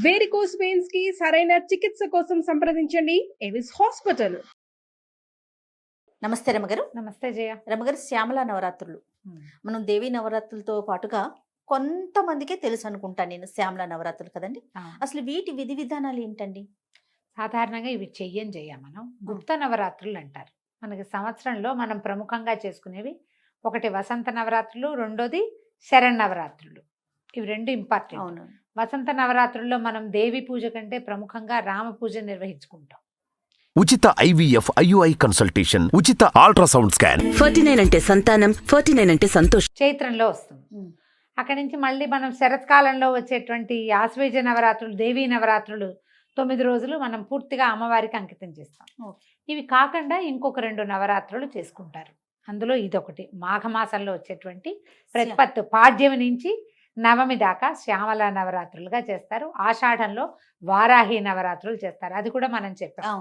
Varicose veins కి సరైన చికిత్స కోసం సంప్రదించండి ఎవిస్ హాస్పిటల్. నమస్తే రమగారు. నమస్తే జయ. రమగారు, శ్యామల నవరాత్రులు మనం దేవీ నవరాత్రులతో పాటుగా కొంతమందికే తెలుసు అనుకుంటా నేను, శ్యామల నవరాత్రులు కదండి. అసలు వీటి విధి విధానాలు ఏంటండి? సాధారణంగా ఇవి చెయ్యం మనం గుప్త నవరాత్రులు అంటారు. మనకి సంవత్సరంలో మనం ప్రముఖంగా చేసుకునేవి ఒకటి వసంత నవరాత్రులు, రెండోది శరన్నవరాత్రులు. ఇవి రెండు ఇంపార్టెంట్. అవును. వసంత నవరాత్రుల్లో మనం దేవి పూజ కంటే ప్రముఖంగా రామ పూజ నిర్వహించుకుంటాం. ఉచిత IVF IUI కన్సల్టేషన్, ఉచిత అల్ట్రాసౌండ్ స్కాన్. 49 అంటే సంతానం, 49 అంటే సంతోషం. చైత్రంలో వస్తుంది. అక్కడి నుంచి మళ్ళీ మనం శరత్కాలంలో వచ్చేటువంటి ఆశ్వేజ నవరాత్రులు, దేవీ నవరాత్రులు 9 రోజులు మనం పూర్తిగా అమ్మవారికి అంకితం చేస్తాం. ఇవి కాకుండా ఇంకొక 2 నవరాత్రులు చేసుకుంటారు. అందులో ఇదొకటి మాఘమాసంలో వచ్చేటువంటి ప్రతిపత్తు పాడ్యమి నుంచి నవమి దాకా శ్యామల నవరాత్రులుగా చేస్తారు. ఆషాఢంలో వారాహి నవరాత్రులు చేస్తారు. అది కూడా మనం చెప్పాం.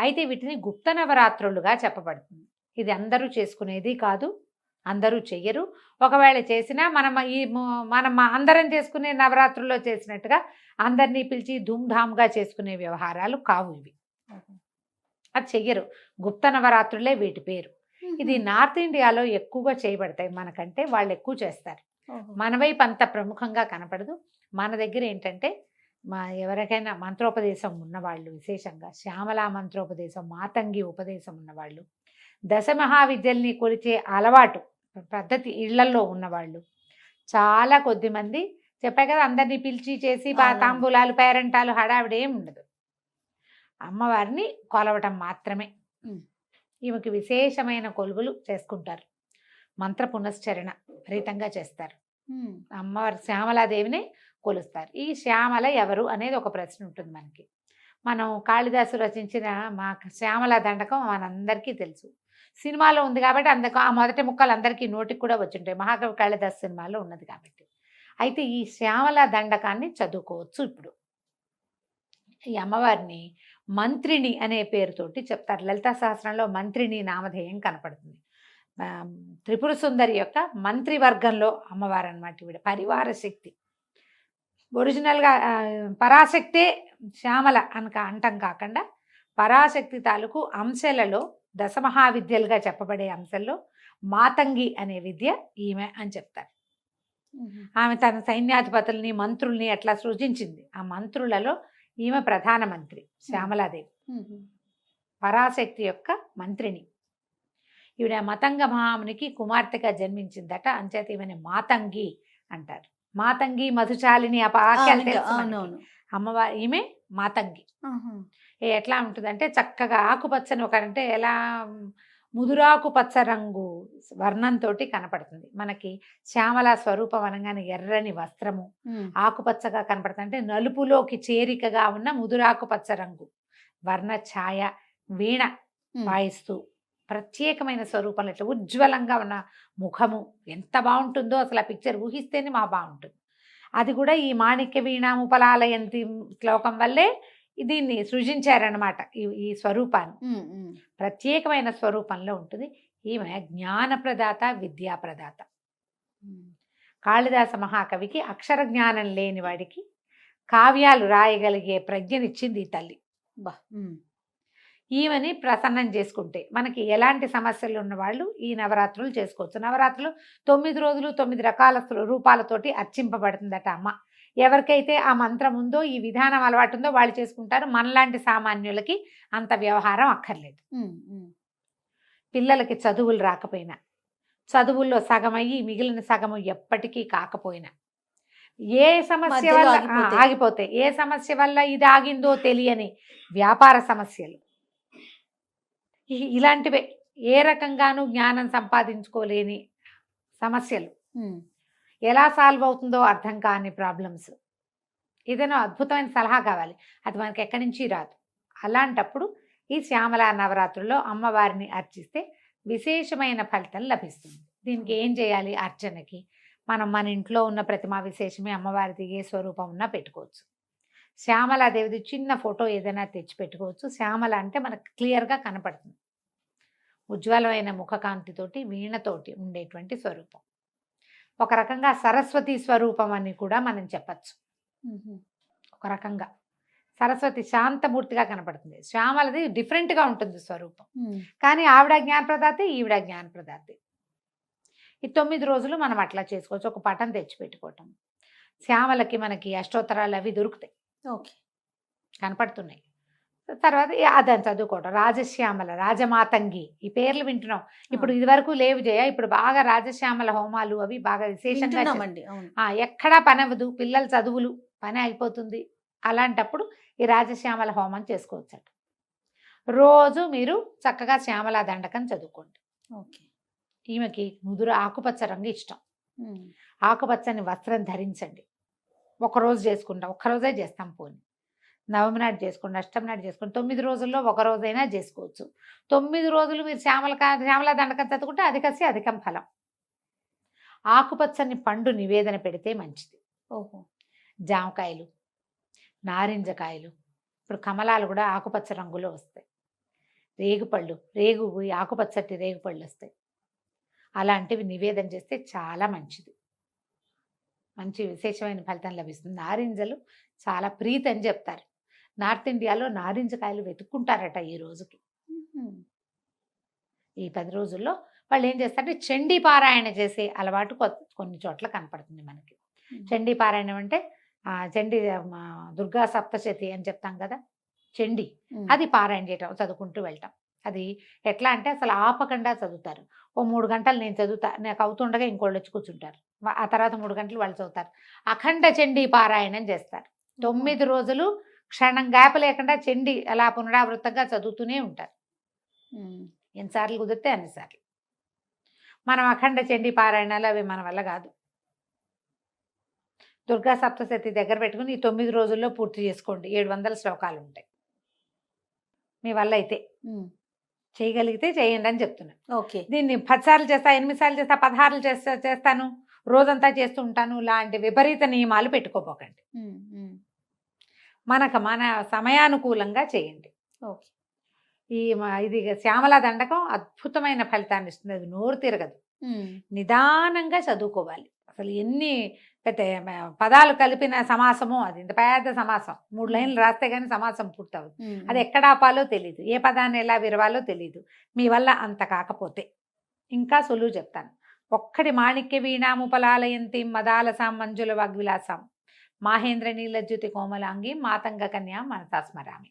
అయితే వీటిని గుప్త నవరాత్రులుగా చెప్పబడుతుంది. ఇది అందరూ చేసుకునేది కాదు, అందరూ చెయ్యరు. ఒకవేళ చేసినా మనం అందరం చేసుకునే నవరాత్రుల్లో చేసినట్టుగా అందరినీ పిలిచి ధూమ్ధామ్గా చేసుకునే వ్యవహారాలు కావు ఇవి. అది చెయ్యరు. గుప్త నవరాత్రులే వీటి పేరు. ఇది నార్త్ ఇండియాలో ఎక్కువగా చేయబడతాయి. మనకంటే వాళ్ళు ఎక్కువ చేస్తారు. మన వైపు అంత ప్రముఖంగా కనపడదు. మన దగ్గర ఏంటంటే ఎవరికైనా మంత్రోపదేశం ఉన్నవాళ్ళు, విశేషంగా శ్యామలా మంత్రోపదేశం, మాతంగి ఉపదేశం ఉన్నవాళ్ళు, దశమహావిద్యల్ని కొలిచే అలవాటు పద్ధతి ఇళ్లల్లో ఉన్నవాళ్ళు చాలా కొద్దిమంది. చెప్పా కదా, అందరినీ పిలిచి చేసి తాంబూలాలు, పేరెంటాలు హడావిడేం ఉండదు. అమ్మవారిని కొలవటం మాత్రమే. ఈమెకి విశేషమైన కొలువులు చేసుకుంటారు. మంత్ర పునశ్చరణ విపరీతంగా చేస్తారు. అమ్మవారి శ్యామలాదేవిని కొలుస్తారు. ఈ శ్యామల ఎవరు అనేది ఒక ప్రశ్న ఉంటుంది మనకి. మనం కాళిదాసు రచించిన మా శ్యామల దండకం మనందరికీ తెలుసు. సినిమాలో ఉంది కాబట్టి ఆ మొదటి ముక్కలు అందరికీ నోటికి కూడా వచ్చుంటాయి. మహాకవి కాళిదాసు సినిమాలో ఉన్నది కాబట్టి. అయితే ఈ శ్యామల దండకాన్ని చదువుకోవచ్చు. ఇప్పుడు ఈ అమ్మవారిని మంత్రిని అనే పేరుతోటి చెప్తారు. లలితా సహస్రంలో మంత్రిని నామధేయం కనపడుతుంది. త్రిపుర సుందరి యొక్క మంత్రివర్గంలో అమ్మవారు అన్నమాట. ఈవిడ పరివార శక్తి. ఒరిజినల్గా పరాశక్తే శ్యామల అంటం కాకుండా పరాశక్తి తాలూకు అంశాలలో దశమహావిద్యలుగా చెప్పబడే అంశంలో మాతంగి అనే విద్య ఈమె అని చెప్తారు. ఆమె తన సైన్యాధిపతుల్ని, మంత్రుల్ని అట్లా సృజించింది. ఆ మంత్రులలో ఈమె ప్రధానమంత్రి శ్యామలాదేవి. పరాశక్తి యొక్క మంత్రిని. ఈవిడ మతంగ మహామునికి కుమార్తెగా జన్మించిందట. అంచేత ఈమెని మాతంగి అంటారు. మాతంగి మధుచాలిని అమ్మవారి ఈమె మాతంగి. ఎట్లా ఉంటుందంటే చక్కగా ఆకుపచ్చని అంటే ఎలా ముదురాకు పచ్చ రంగు వర్ణంతో కనపడుతుంది మనకి. శ్యామల స్వరూపం అనగానే ఎర్రని వస్త్రము ఆకుపచ్చగా కనపడుతుంది. అంటే నలుపులోకి చేరికగా ఉన్న ముదురాకు పచ్చ రంగు వర్ణ ఛాయ, వీణ వాయిస్తూ ప్రత్యేకమైన స్వరూపంలో ఇట్లా ఉజ్వలంగా ఉన్న ముఖము ఎంత బాగుంటుందో అసలు ఆ పిక్చర్ ఊహిస్తేనే బాగుంటుంది. అది కూడా ఈ మాణిక్య వీణాముపలాలయంతి శ్లోకం వల్లే దీన్ని సృజించారనమాట. ఈ స్వరూపాన్ని ప్రత్యేకమైన స్వరూపంలో ఉంటుంది. ఈమె జ్ఞానప్రదాత, విద్యాప్రదాత. కాళిదాస మహాకవికి అక్షర జ్ఞానం లేని వాడికి కావ్యాలు రాయగలిగే ప్రజ్ఞనిచ్చింది ఈ తల్లి. ఈమెని ప్రసన్నం చేసుకుంటే మనకి ఎలాంటి సమస్యలు ఉన్నవాళ్ళు ఈ నవరాత్రులు చేసుకోవచ్చు. నవరాత్రులు 9 రోజులు 9 రకాల రూపాలతోటి అర్చింపబడుతుందట అమ్మ. ఎవరికైతే ఆ మంత్రం ఉందో, ఈ విధానం అలవాటు ఉందో వాళ్ళు చేసుకుంటారు. మనలాంటి సామాన్యులకి అంత వ్యవహారం అక్కర్లేదు. పిల్లలకి చదువులు రాకపోయినా, చదువుల్లో సగమయ్యి మిగిలిన సగము ఎప్పటికీ కాకపోయినా, ఏ సమస్య వల్ల ఆగిపోతే, ఏ సమస్య వల్ల ఇది ఆగిందో తెలియని వ్యాపార సమస్యలు, ఇలాంటివే ఏ రకంగానూ జ్ఞానం సంపాదించుకోలేని సమస్యలు, ఎలా సాల్వ్ అవుతుందో అర్థం కాని ప్రాబ్లమ్స్, ఏదైనా అద్భుతమైన సలహా కావాలి, అది మనకి ఎక్కడి నుంచి రాదు. అలాంటప్పుడు ఈ శ్యామల నవరాత్రుల్లో అమ్మవారిని అర్చిస్తే విశేషమైన ఫలితం లభిస్తుంది. దీనికి ఏం చేయాలి? అర్చనకి మన ఇంట్లో ఉన్న ప్రతిమా విశేషమే అమ్మవారిది ఏ స్వరూపం ఉన్నా పెట్టుకోవచ్చు. శ్యామలాదేవిది చిన్న ఫోటో ఏదైనా తెచ్చి పెట్టుకోవచ్చు. శ్యామల అంటే మనకు క్లియర్గా కనపడుతుంది. ఉజ్వలమైన ముఖకాంతితోటి, వీణతోటి ఉండేటువంటి స్వరూపం. ఒక రకంగా సరస్వతి స్వరూపం అని కూడా మనం చెప్పచ్చు. ఒక రకంగా. సరస్వతి శాంతమూర్తిగా కనపడుతుంది. శ్యామలది డిఫరెంట్గా ఉంటుంది స్వరూపం. కానీ ఆవిడ జ్ఞానప్రదాతే, ఈవిడ ప్రదాతే. ఈ 9 రోజులు మనం అట్లా చేసుకోవచ్చు. ఒక పటం తెచ్చి పెట్టుకోవటం. శ్యామలకి మనకి అష్టోత్తరాలు అవి దొరుకుతాయి, ఓకే. కనపడుతున్నాయి. తర్వాత అదని చదువుకోవటం. రాజశ్యామల, రాజమాతంగి, ఈ పేర్లు వింటున్నాం. ఇప్పుడు ఇది వరకు లేవు జయ. ఇప్పుడు బాగా రాజశ్యామల హోమాలు అవి బాగా విశేషంగా వింటున్నామండి, అవును. ఎక్కడా పని అవ్వదు, పిల్లల చదువులు పని అయిపోతుంది. అలాంటప్పుడు ఈ రాజశ్యామల హోమం చేసుకోవచ్చట. రోజు మీరు చక్కగా శ్యామలా దండకం చదువుకోండి. ఓకే. ఈమెకి ముదురు ఆకుపచ్చ రంగు ఇష్టం. ఆకుపచ్చని వస్త్రం ధరించండి. ఒకరోజు చేసుకుంటాం, ఒక్కరోజే చేస్తాం. పోని నవమి నాడు చేసుకోండి, అష్టమి నాడు చేసుకోండి. 9 రోజుల్లో ఒక రోజైనా చేసుకోవచ్చు. 9 రోజులు మీరు శ్యామలా దండకం చదువుకుంటే అధికసి అధికం ఫలం. ఆకుపచ్చని పండు నివేదన పెడితే మంచిది. ఓహో. జామకాయలు, నారింజకాయలు, ఇప్పుడు కమలాలు కూడా ఆకుపచ్చ రంగులో వస్తాయి. రేగుపళ్ళు, ఆకుపచ్చటి రేగుపళ్ళు వస్తాయి. అలాంటివి నివేదన చేస్తే చాలా మంచిది, మంచి విశేషమైన ఫలితం లభిస్తుంది. నారింజలు చాలా ప్రీతి అని చెప్తారు. నార్త్ ఇండియాలో నారింజకాయలు వెతుక్కుంటారట ఈ రోజుకి. ఈ 10 రోజుల్లో వాళ్ళు ఏం చేస్తారంటే చండీ పారాయణ చేసే అలవాటు కొన్ని చోట్ల కనపడుతుంది మనకి. చండీ పారాయణం అంటే చండీ దుర్గా సప్తశతి అని చెప్తాం కదా, చండీ, అది పారాయణ చేయటం, చదువుకుంటూ వెళ్ళటం. అది ఎట్లా అంటే అసలు ఆపకుండా చదువుతారు. ఓ 3 గంటలు నేను చదువుతా, నాకు అవుతుండగా ఇంకోళ్ళు వచ్చి కూర్చుంటారు. ఆ తర్వాత 3 గంటలు వాళ్ళు చదువుతారు. అఖండ చండీ పారాయణం చేస్తారు. 9 రోజులు క్షణం గ్యాప్ లేకుండా చండీ అలా పునరావృతంగా చదువుతూనే ఉంటారు. ఎన్నిసార్లు కుదిరితే అన్నిసార్లు. మనం అఖండ చండీ పారాయణాలు అవి మన వల్ల కాదు. దుర్గా సప్తశతి దగ్గర పెట్టుకుని ఈ 9 రోజుల్లో పూర్తి చేసుకోండి. 700 శ్లోకాలు ఉంటాయి. మీ వల్ల అయితే చేయగలిగితే చేయండి అని చెప్తున్నాను. ఓకే. దీన్ని 10 సార్లు చేస్తా, 8 సార్లు చేస్తా, 16 చేస్తాను, రోజంతా చేస్తూ ఉంటాను, లాంటి విపరీత నియమాలు పెట్టుకోపోకండి. మన సమయానుకూలంగా చేయండి. ఓకే. ఇది శ్యామలా దండకం అద్భుతమైన ఫలితాన్ని ఇస్తుంది. అది నోరు తిరగదు. నిదానంగా చదువుకోవాలి. అసలు ఎన్ని పెద్ద పదాలు కలిపిన సమాసము, అది ఇంత పెద్ద సమాసం. 3 లైన్లు రాస్తే కానీ సమాసం పూర్తవుతుంది. అది ఎక్కడ ఆపాలో తెలియదు, ఏ పదాన్ని ఎలా విరవాలో తెలియదు. మీ వల్ల అంత కాకపోతే ఇంకా సులువు చెప్తాను. ఒక్కడి మాణిక్య వీణాముపలాలయంతి మదాలసాం మంజుల వాగ్విలాసాం మాహేంద్ర నీలజ్యుతి కోమలాంగి మాతంగ కన్యా మనసా స్మరామి.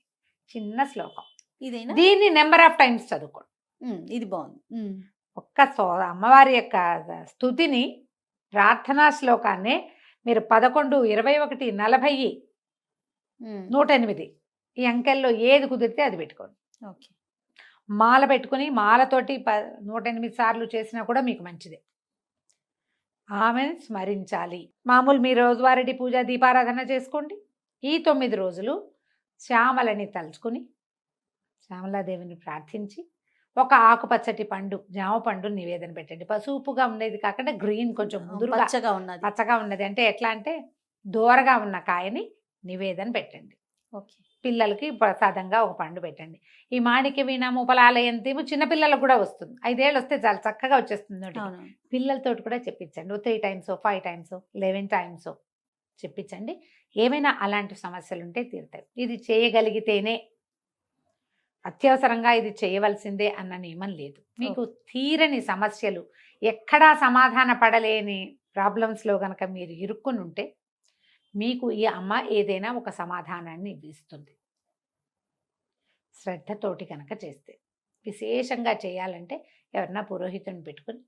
చిన్న శ్లోకం. ఇదేనా? దీన్ని నెంబర్ ఆఫ్ టైమ్స్ చదువుకోండి. ఇది బాగుంది. అమ్మవారి యొక్క స్తుతిని, ప్రార్థనా శ్లోకాన్ని మీరు 11, 21, 40, 108 ఈ అంకెల్లో ఏది కుదిరితే అది పెట్టుకోండి. ఓకే. మాల పెట్టుకుని మాలతోటి 108 సార్లు చేసినా కూడా మీకు మంచిదే. ఆమెను స్మరించాలి. మామూలు మీ రోజువారీ పూజ దీపారాధన చేసుకోండి. ఈ 9 రోజులు శ్యామలని తలుచుకుని శ్యామలాదేవిని ప్రార్థించి ఒక ఆకుపచ్చటి పండు, జామ పండు నివేదన పెట్టండి. పసుపుగా ఉండేది కాకుండా గ్రీన్, కొంచెం ముదురుగా పచ్చగా ఉన్నది. అంటే ఎట్లా అంటే దూరగా ఉన్న కాయని నివేదన పెట్టండి. ఓకే. పిల్లలకి ప్రసాదంగా ఒక పండు పెట్టండి. ఈ మాణిక్య వీణాముపలాలయంతేమో చిన్నపిల్లలకు కూడా వస్తుంది. 5 ఏళ్ళు వస్తే చాలా చక్కగా వచ్చేస్తుంది. పిల్లలతో కూడా చెప్పించండి. 3 టైమ్స్ 5 టైమ్స్ 11 టైమ్స్ చెప్పించండి. ఏమైనా అలాంటి సమస్యలు ఉంటే తీరుతాయి. ఇది చేయగలిగితేనే, అత్యవసరంగా ఇది చేయవలసిందే అన్న నియమం లేదు. మీకు తీరని సమస్యలు, ఎక్కడా సమాధాన పడలేని ప్రాబ్లమ్స్లో కనుక మీరు ఇరుక్కుని ఉంటే మీకు ఈ అమ్మ ఏదైనా ఒక సమాధానాన్ని ఇస్తుంది, శ్రద్ధతోటి కనుక చేస్తే. విశేషంగా చేయాలంటే ఎవరన్నా పురోహితుని పెట్టుకుని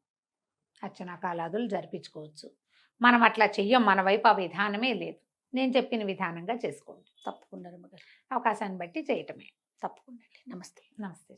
అర్చనా కాలాదులు జరిపించుకోవచ్చు. మనం అట్లా చెయ్యం, మన వైపు ఆ విధానమే లేదు. నేను చెప్పిన విధానంగా చేసుకోండి. తప్పకుండా అవకాశాన్ని బట్టి చేయటమే. తప్పకుండా. నమస్తే. నమస్తే.